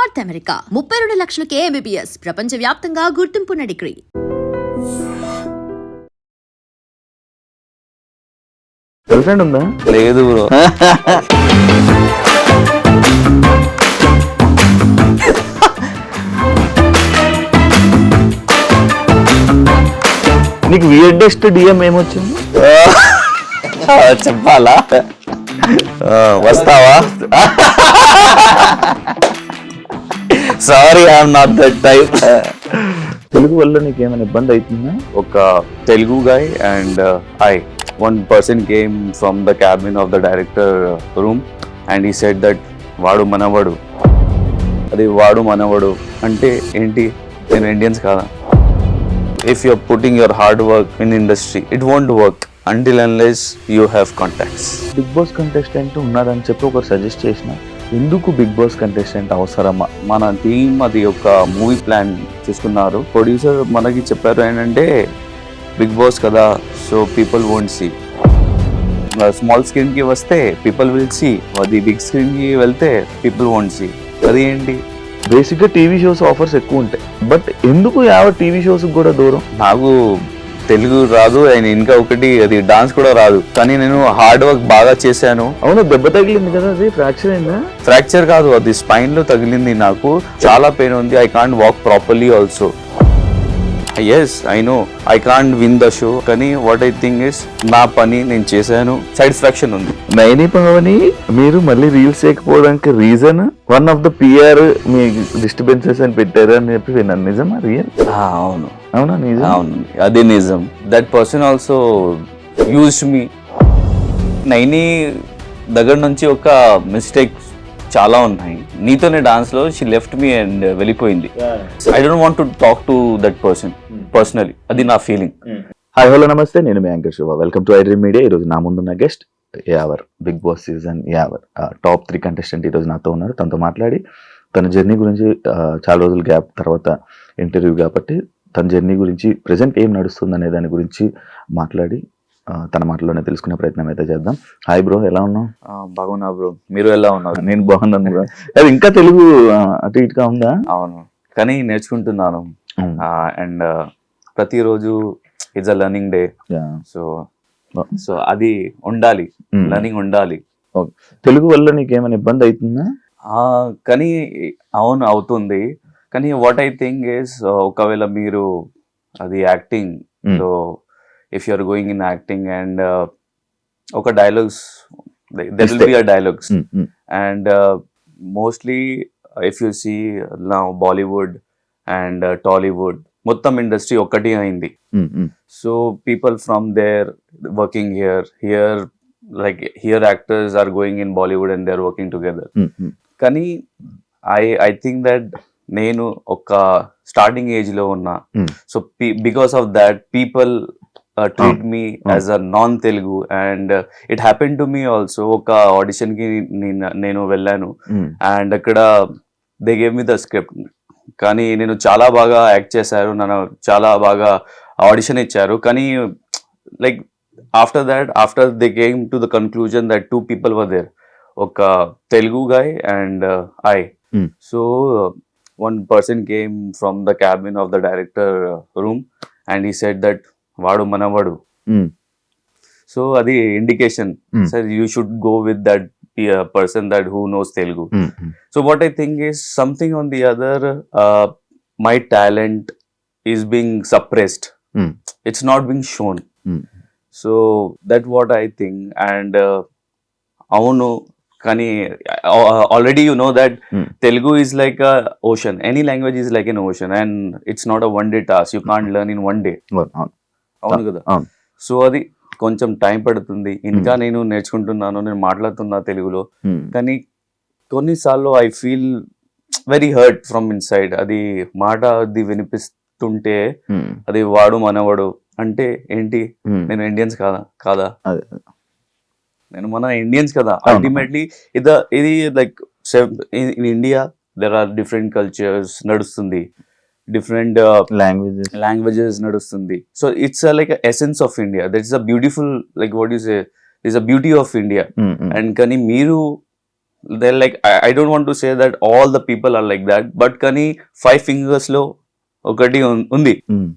North America 32 లక్షలకే MBBS ప్రపంచవ్యాప్తంగా గుర్తింపున్న degree. Girl friend ఉందా? లేదు బ్రో. నీకు వియర్డెస్ట్ డిఎం ఏమొచ్చింది? చెప్పాలా? వస్తావా? Sorry, I'm not that type. Telugu వల్ల నీకు ఏమైనా ఇబ్బంది అవుతుందా? ఒక Telugu guy and one person came from the cabin of the director room and he said that వాడు మనవడు. అది వాడు మనవడు అంటే ఏంటి? నేను ఇండియన్స్ కాదా? If you're putting your hard work in industry, it won't work until unless you have contacts. Bigg Boss contestant ఉన్నాడని చెప్పి ఒకరు సజెస్ట్ చేసిన, ఎందుకు బిగ్ బాస్ కంటెస్టెంట్ అవసరమా? మన టీం అది ఒక మూవీ ప్లాన్ చేసుకున్నారు. ప్రొడ్యూసర్ మనకి చెప్పారు ఏంటంటే బిగ్ బాస్ కదా, so people won't see. Small స్క్రీన్కి వస్తే పీపుల్ విల్ సీ, అది బిగ్ స్క్రీన్కి వెళ్తే పీపుల్ వోంట్ సీ. అది ఏంటి? బేసిక్గా టీవీ షోస్ ఆఫర్స్ ఎక్కువ ఉంటాయి, బట్ ఎందుకు టీవీ షోస్ కూడా దూరం? నాకు తెలుగు రాదు అండ్ ఇంకా ఒకటి అది డాన్స్ కూడా రాదు, కానీ నేను హార్డ్ వర్క్ బాగా చేశాను. అవును, దెబ్బ తగిలింది కదా, అది ఫ్రాక్చర్ అయిందా? ఫ్రాక్చర్ కాదు, అది స్పైన్ లో తగిలింది. నాకు చాలా పెయిన్ ఉంది. I can't walk properly also. Yes, I know I can't win the show, కానీ వాట్ ఐ థింక్ ఇస్ నా పని నేను చేశాను, సాటిస్ఫాక్షన్ ఉంది. నైని పవని మీరు మళ్ళీ రీల్స్ చేయకపోవడానికి reason one of the PR మీ డిస్టర్బెన్సెస్ అని పెట్టారు అని చెప్పి విన్నాను. నిజమా? రియల్? అవును అవునా? నిజం? అవును, అది నిజం. That person also used me. Naini దగ్గర నుంచి ఒక మిస్టేక్ చాలా ఉన్నాయి. నీతోనే డాన్స్ లో షీ లెఫ్ట్ మీ అండ్ వెళ్ళిపోయింది. I don't want to talk to that person personally. అది నా ఫీలింగ్. Hi, hello, namaste. నేను మీ anchor Shiva. Welcome to iDream media. ఈరోజు నా ముందున్న guest Yawar, Bigg Boss season Yawar top 3 contestant ఈరోజు నాతో ఉన్నారు. తనతో మాట్లాడి తన జర్నీ గురించి, చాలా రోజుల గ్యాప్ తర్వాత ఇంటర్వ్యూ కాబట్టి తన జర్నీ గురించి, ప్రజెంట్ ఏం నడుస్తుంది అనే దాని గురించి మాట్లాడి తన మాటలోనే తెలుసుకునే ప్రయత్నం అయితే చేద్దాం. హాయ్ బ్రో, ఎలా ఉన్నావు? బాగున్నా బ్రో, మీరు ఎలా ఉన్నారు? నేను బాగున్నాను బ్రో. అది ఇంకా తెలుగు అటు ఇటుగా ఉందా? అవును, కానీ నేర్చుకుంటున్నాను. అండ్ ప్రతిరోజు it's a learning day. So అది ఉండాలి, లెర్నింగ్ ఉండాలి. తెలుగు వల్ల నీకు ఏమైనా ఇబ్బంది అవుతుందా? కానీ అవును, అవుతుంది. కానీ వాట్ ఐ థింక్ ఇస్, ఒకవేళ మీరు అది యాక్టింగ్ లో, if you are going in acting and okay dialogues, there will be a dialogues. And mostly if you see now Bollywood and Tollywood, mottam industry okati ayindi. So people from there working here like here actors are going in Bollywood and they are working together. Kani I think that నేను ఒక starting age లో ఉన్నా. So because of that people treat me as a non-Telugu and it happened to me also. ఒక audition కి నేను వెళ్ళాను and అక్కడ they gave me the script, కానీ నేను చాలా బాగా యాక్ట్ చేశారు, నన్ను చాలా బాగా ఆడిషన్ ఇచ్చారు. కానీ like after they came to the conclusion that 2 people were there, ఒక Telugu guy and I. So one person came from the cabin of the director room and he said that వాడు మనవడు. So అది indication, sir you should go with that person that who knows Telugu. So what I think is something on the other, my talent is being suppressed, it's not being shown. So that what I think. And అవును, కానీ already you know that Telugu is like a ocean. Any language is like an ocean and it's not a one day task. You can't learn in one day. అవును కదా? So అది కొంచెం time పడుతుంది. ఇంకా నేను నేర్చుకుంటున్నాను, నేను మాట్లాడుతున్నా తెలుగులో. కానీ కొన్నిసార్లు I feel very hurt from inside. అది మాట అది వినిపిస్తుంటే అది వాడు మనవడు అంటే ఏంటి? నేను ఇండియన్స్ కాదా? నేను మన ఇండియన్స్ కదా. అల్టిమేట్లీ ఇది like in India there are different cultures నడుస్తుంది, డిఫరెంట్ లాంగ్వేజెస్ నడుస్తుంది. So it's like essence of India. That is a beautiful, like what you say, is a beauty of India. And కానీ మీరు they're like, I don't want to say that all the people are like that, but kani 5 fingers lo ఒకటి ఉంది. Mm.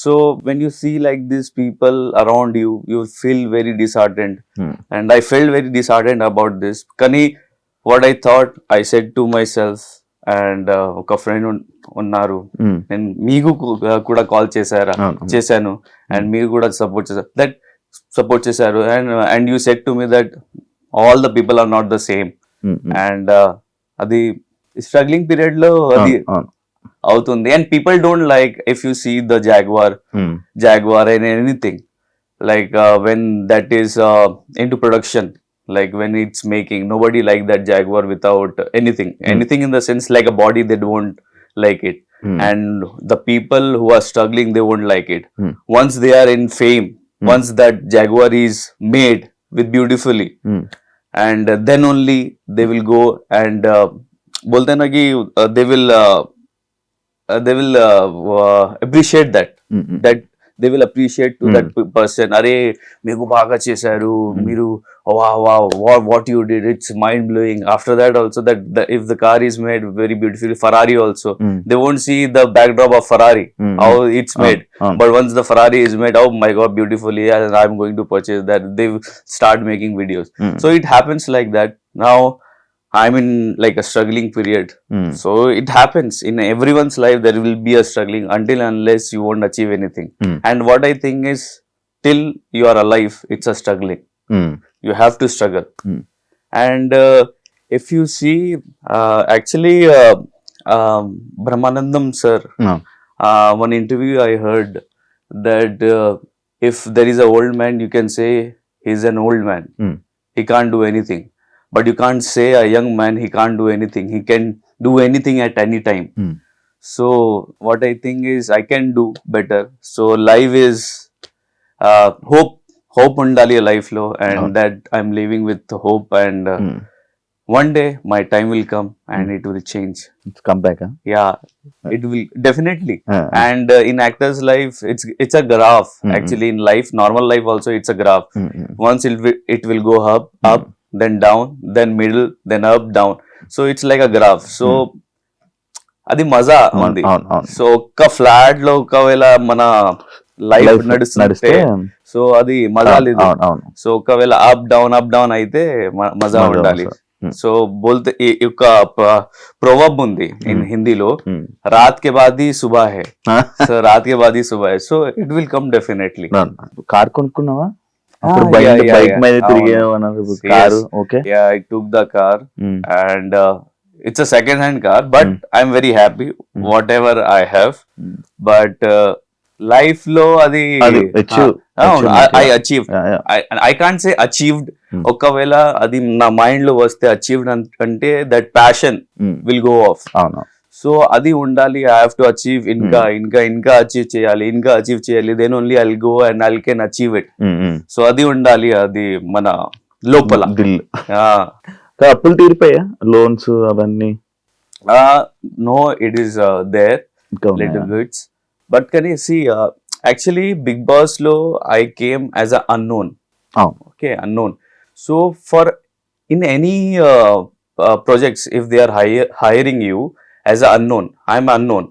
So when you see like these people around you, you feel very disheartened. Mm. And I felt very disheartened about this. Kani what I thought, I said to myself, and ఒక friend ఉన్నారు, Mm. నేను మీకు కూడా call చేశాను and మీరు కూడా support చేశారు and you said to me that all the people are not the same. Mm. Mm. And అది స్ట్రగ్లింగ్ పీరియడ్ లో అది అవుతుంది. And people don't like if you see the Jaguar and anything like when that is into production, like when it's making, nobody like that Jaguar without anything in the sense like a body, they won't like it. Mm. And the people who are struggling, they won't like it. Mm. Once they are in fame, once that Jaguar is made with beautifully, Mm. and then only they will go and bolte na ki they will appreciate that. Mm. Mm. That they will appreciate to that person. Are meeku baga chesaru, meeru wow what you did, it's mind blowing. After that also, that if the car is made very beautifully, Ferrari also, Mm. they won't see the backdrop of Ferrari, Mm. how it's made. But But once the Ferrari is made, oh my god, beautifully, and I'm going to purchase that, they start making videos. So it happens like that. Now I'm in like a struggling period. So it happens in everyone's life. There will be a struggling until unless you won't achieve anything. And what I think is, till you are alive, it's a struggling. You have to struggle. And if you see, actually, Brahmanandam sir, one interview I heard that if there is an old man, you can say he's an old man. He can't do anything. But you can't say a young man, he can't do anything. He can do anything at any time. So what I think is, I can do better. So life is hope undali life lo, and that I'm living with hope, and one day my time will come and it will change. It's come back, huh? Yeah, it will definitely. Uh, And in actor's life, it's a graph. Actually, in life, normal life also, it's a graph. Once it will go up, then down, then middle, then up, down. So it's like a graph. So అది మజా ఉంది. So ఒక్క flat లో ఒకవేళ మన life నడుస్తుంటే, so అది మజా లేదు. సో ఒకవేళ అప్ డౌన్ అయితే మజా ఉండాలి. సో బోల్తే ఒక ప్రోవర్బ్ ఉంది ఇన్ హిందీలో, రాత్ కే బాద్ హీ సుబహ్ హై. సో రాత్ కే బాద్ హీ సుబహ్ హై. So it will come definitely. Car కొనుక్కున్నావా? బైక్ మీద car. Okay, I took the car and it's a second hand car, but I'm very happy whatever I have. But life లో అది I achieved. I can't say achieved. ఒకవేళ అది నా mind లో వస్తే achieved అంటే that passion will go off. So అది ఉండాలి. ఐ హావ్ టు అచీవ్, ఇంకా అచీవ్ చేయాలి, then only I'll go and I can achieve it. So అది ఉండాలి, అది మన లోపల. అప్పులు తీరిపోయా, లోన్స్ అవన్నీ? No, it is there little bits. But can you see, actually Bigg Boss లో I came as a unknown. Okay, unknown. So for in any projects, if they are hiring you as an unknown, I'm unknown.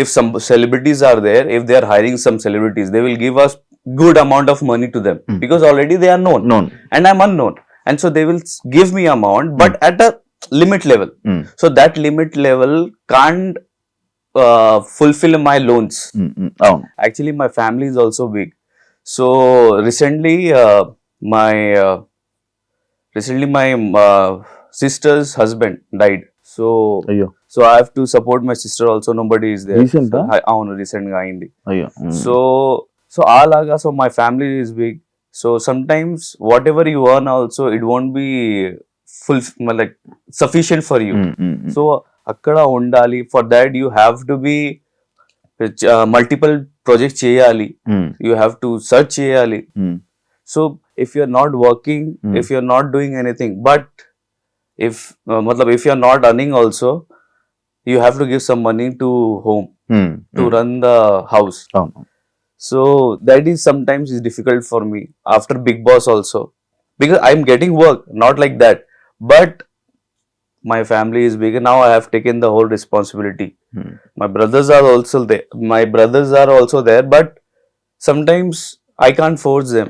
If some celebrities are there, if they are hiring some celebrities, they will give us good amount of money to them because already they are known and I'm unknown, and so they will give me amount, but at a limit level. So that limit level can't fulfill my loans. Actually, my family is also big. So recently my sister's husband died. So I have to support my sister also. Nobody is there. Recent గా అయింది. So అలాగా, so my family is big. So sometimes whatever you earn also, it won't be full, like sufficient for you. So అక్కడ ఉండాలి. For that you have to be multiple projects చేయాలి. You have to search చేయాలి. So if you're not working, if you're not doing anything, but if you're not earning also, you have to give some money to home to run the house. So that is sometimes is difficult for me after Big Boss also, because I'm getting work, not like that, but my family is bigger. Now I have taken the whole responsibility. Hmm. My brothers are also there. My brothers are also there, but sometimes I can't force them.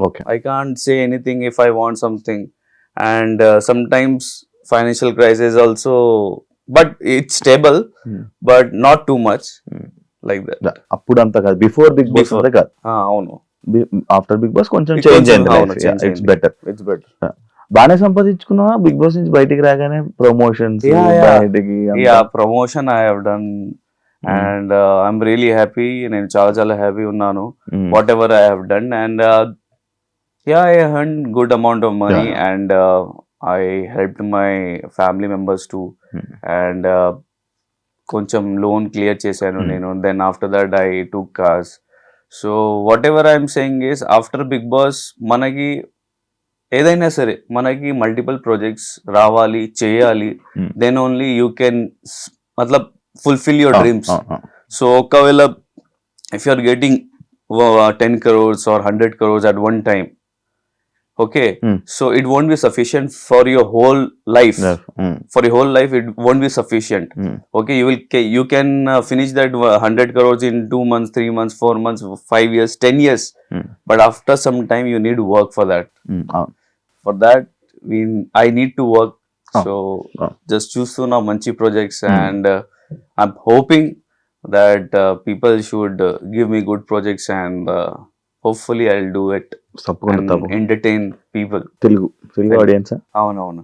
Okay I can't say anything if I want something, and sometimes financial crisis also, but it's stable, but not too much like that. అప్పుడు అంత కాదు, before big boss Before. అంతా కాదు, అవును, after Bigg boss కొంచెం కొంచెం, change అయింది, అవును, change ఇట్స్ అయింది. బెటర్. it's better. బాగానే సంపాదించుకున్నావా బిగ్ బాస్ నుంచి బయటికి రాగానే? Promotions Yeah, yeah. బయటికి అంతా? Yeah, promotion I have done, and I'm really happy. నేను చాలా happy ఉన్నాను. Hmm. Whatever I have done, and yeah, I earned good amount of money, Yeah. and I helped my family members too, and కొంచెం loan clear చేశాను నేను. Then after that I took cars. So whatever I'm saying is, after Bigg Boss మనకి ఏదైనా సరే మనకి multiple projects రావాలి, చేయాలి. Then only you can మతలబ్ ఫుల్ఫిల్ యువర్ డ్రీమ్స్. సో ఒకవేళ if you are getting 10 crores or 100 crores at one time, okay, so it won't be sufficient for your whole life. For your whole life it won't be sufficient. Okay, you can finish that 100 crores in 2 months, 3 months, 4 months, 5 years, 10 years, but after some time you need work for that. For that I need to work. So just choose to now manchi projects, and I'm hoping that people should give me good projects, and hopefully I'll do it తప్పకుండా and entertain people. Telugu audience. అవునవును.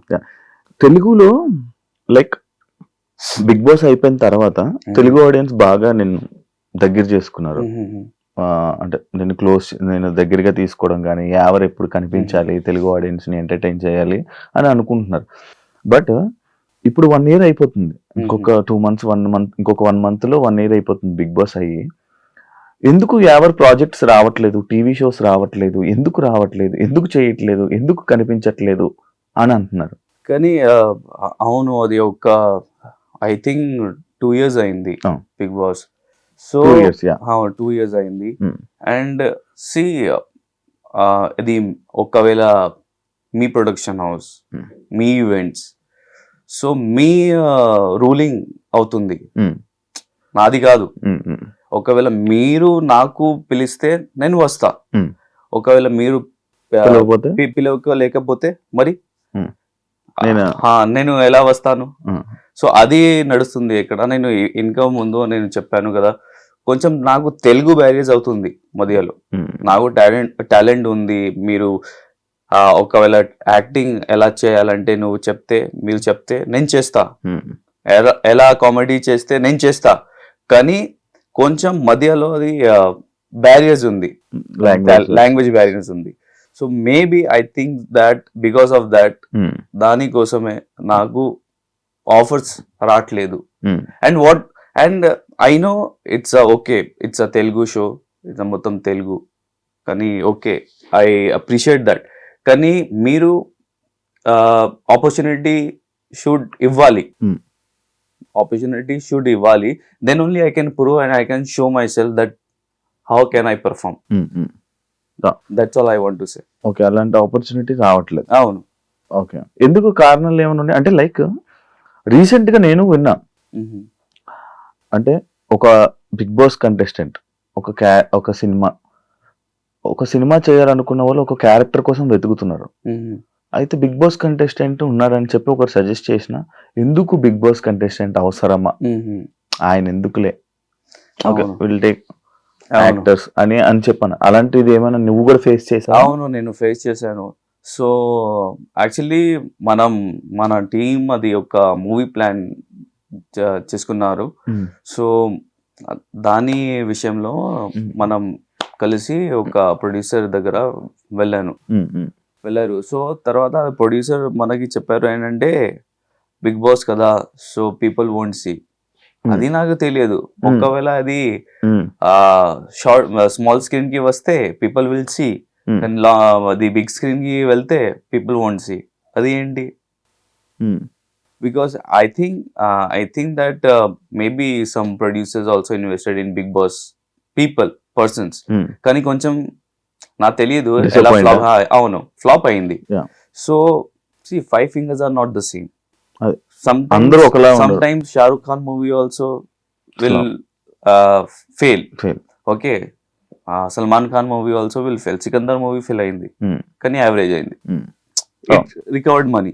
తెలుగులో like big boss అయిపోయిన తర్వాత Telugu audience బాగా నిన్ను దగ్గర చేసుకున్నారు. అంటే నేను దగ్గరగా తీసుకోవడం కానీ, ఎవరు ఎప్పుడు కనిపించాలి, తెలుగు ఆడియన్స్ ని ఎంటర్టైన్ చేయాలి అని అనుకుంటున్నారు. బట్ ఇప్పుడు 1 year అయిపోతుంది, ఇంకొక 2 months, 1 month, ఇంకొక 1 month లో 1 year అయిపోతుంది బిగ్ బాస్ అయ్యి. ఎందుకు ఎవరు ప్రాజెక్ట్స్ రావట్లేదు, టీవీ షోస్ రావట్లేదు, ఎందుకు రావట్లేదు, ఎందుకు చేయట్లేదు, ఎందుకు కనిపించట్లేదు అని అంటున్నారు. కానీ అవును, అది ఒక ఐ థింక్ 2 years అయింది Bigg Boss. So 2 years, yeah. 2 years అయింది. అండ్ సి ఇది ఒకవేళ మీ ప్రొడక్షన్ హౌస్, మీ ఈవెంట్స్, సో మీ రూలింగ్ అవుతుంది, నాది కాదు. ఒకవేళ మీరు నాకు పిలిస్తే నేను వస్తా, ఒకవేళ మీరు పిలవలేకపోతే మరి నేను ఎలా వస్తాను? సో అది నడుస్తుంది ఇక్కడ. నేను ఇన్కమ్ ముందు నేను చెప్పాను కదా, కొంచెం నాకు తెలుగు బ్యారేజ్ అవుతుంది మధ్యలో. నాకు టాలెంట్ ఉంది. మీరు ఒకవేళ యాక్టింగ్ ఎలా చేయాలంటే మీరు చెప్తే నేను చేస్తా, ఎలా కామెడీ చేస్తే నేను చేస్తా. కానీ కొంచెం మధ్యలో అది బ్యారియర్స్ ఉంది, లాంగ్వేజ్ బ్యారియర్స్ ఉంది. So maybe I think that because of that దానికోసమే నాకు ఆఫర్స్ రావట్లేదు. And I know it's it's a Telugu show, it's మొత్తం తెలుగు, కానీ ఓకే, ఐ అప్రిషియేట్ దట్. కానీ మీరు ఆపర్చునిటీ షుడ్ ఇవ్వాలి, then only I can prove and I can show myself that how can I perform. That's all I want to say. Okay, అలాంటి opportunity రావట్లేదు. అవును. Okay, ఎందుకు కారణాలు ఏమైనా ఉన్నాయి అంటే, లైక్ రీసెంట్ గా నేను విన్నా, అంటే ఒక బిగ్ బాస్ కంటెస్టెంట్ ఒక సినిమా చేయాలనుకున్న వాళ్ళు ఒక క్యారెక్టర్ కోసం వెతుకుతున్నారు. అయితే బిగ్ బాస్ కంటెస్టెంట్ ఉన్నారని చెప్పి ఒకరు సజెస్ట్ చేసిన, ఎందుకు బిగ్ బాస్ కంటెస్టెంట్ అవసరమా, ఆయన ఎందుకులే, విల్ టేక్ యాక్టర్స్ అని చెప్పాను. అలాంటిది ఏమైనా నువ్వు కూడా ఫేస్ చేసావు? అవును, నేను ఫేస్ చేశాను. సో యాక్చువల్లీ మన టీం అది ఒక మూవీ ప్లాన్ చేసుకున్నారు. సో దాని విషయంలో మనం కలిసి ఒక ప్రొడ్యూసర్ దగ్గర వెళ్ళారు. సో తర్వాత ప్రొడ్యూసర్ మనకి చెప్పారు ఏంటంటే, బిగ్ బాస్ కదా, సో పీపుల్ వోంట్ సీ. అది నాకు తెలియదు. ఒకవేళ అది స్మాల్ స్క్రీన్ కి వస్తే పీపుల్ విల్ సీ, అది బిగ్ స్క్రీన్ కి వెళ్తే పీపుల్ వోంట్ సీ. అది ఏంటి? Because I think that maybe some producers also invested in Bigg Boss persons, కానీ కొంచెం నాకు తెలియదు ఎలా అవును ఫ్లాప్ అయింది. So 5 fingers are not the same. అది. అందరూ ఒకలా ఉండరు. sometimes Shahrukh Khan movie also will fail. Okay, Salman Khan movie also will fail. Sikandar movie fail అయింది కానీ యావరేజ్ అయింది, ఇట్ రికవర్డ్ మనీ.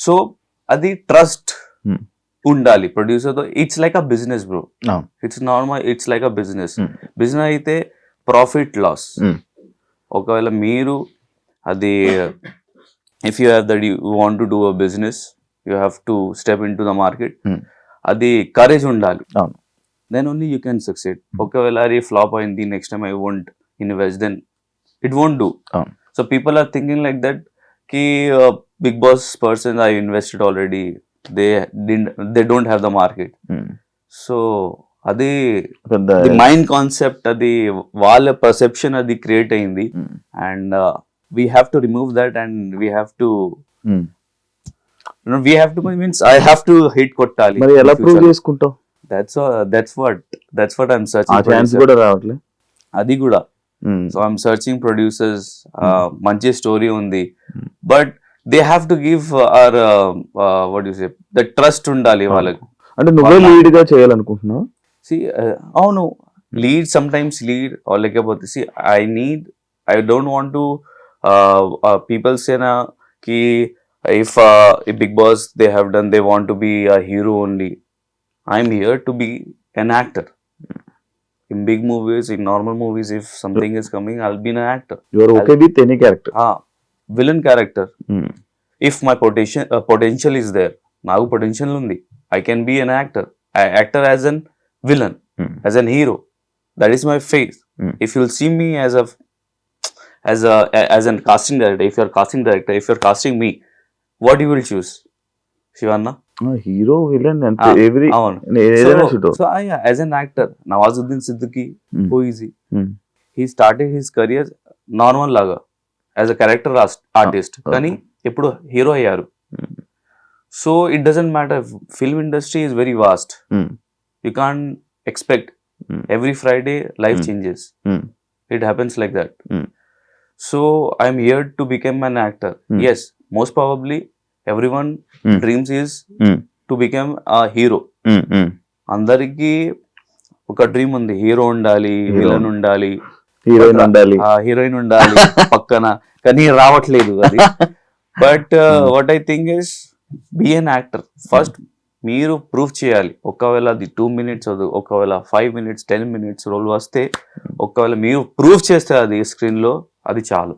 సో అది ట్రస్ట్ ఉండాలి ప్రొడ్యూసర్ తో. It's like a business bro, it's normal, it's like a business. Business అయితే profit loss. ఒకవేళ మీరు అది if you have that you want to do a business, you have to step in to the market. అది courage ఉండాలి, then only you can succeed. ఒకవేళ అది flop అయింది, next time I won't invest, then it won't do. So people are thinking like that కి Bigg Boss person I invested already, they don't have the market. So అది mind concept, అది వాళ్ళ perception అది create అయింది. And we have to remove that and we have to means I have to hit కొట్టాలి. మరి ఎలా prove చేసుకుంటావు? that's what I'm searching. ఆ ఛాన్స్ కూడా రావట్లే అది కూడా. So I'm searching producers. మంచి స్టోరీ ఉంది, but they have to give our what you say the trust ఉండాలి వాళ్ళకి. అంటే నువ్వే లీడ్ గా చేయాలనుకుంటున్నావు? అవును, లీడ్ సమ్టైమ్స్ లీడ్ లేకపోతే I don't want to people సేనా కి if Bigg Boss they have done, they want to be a hero only. I'm here to be an actor. In big movies, in normal movies, if something is coming, I'll be an actor. You are okay with any character? Villain character. If my potential is there, nagu potential undi, I can be an actor. Actor as an villain, as an hero. That is my face. If you'll see me as an casting director, if you're casting me, what you will choose? Shivanna? Hero villain అంటే every so as an actor, Nawazuddin Siddiqui, who is he started his career normal laga as a character artist, కానీ ఇప్పుడు hero అయ్యారు. So it doesn't matter, film industry is very vast. You can't expect every Friday life changes. It happens like that. So I'm here to become an actor. Yes, most probably everyone dreams is to become a hero. అందరికి ఒక dream ఉంది, hero ఉండాలి, villain ఉండాలి, heroine ఉండాలి పక్కన, కానీ రావట్లేదు అది. But what I think is be an actor first. మీరు ప్రూవ్ చేయాలి. ఒకవేళ అది 2 minutes, ఒకవేళ 5 minutes, 10 minutes రోల్ వస్తే, ఒకవేళ మీరు ప్రూవ్ చేస్తే అది స్క్రీన్ లో, అది చాలు.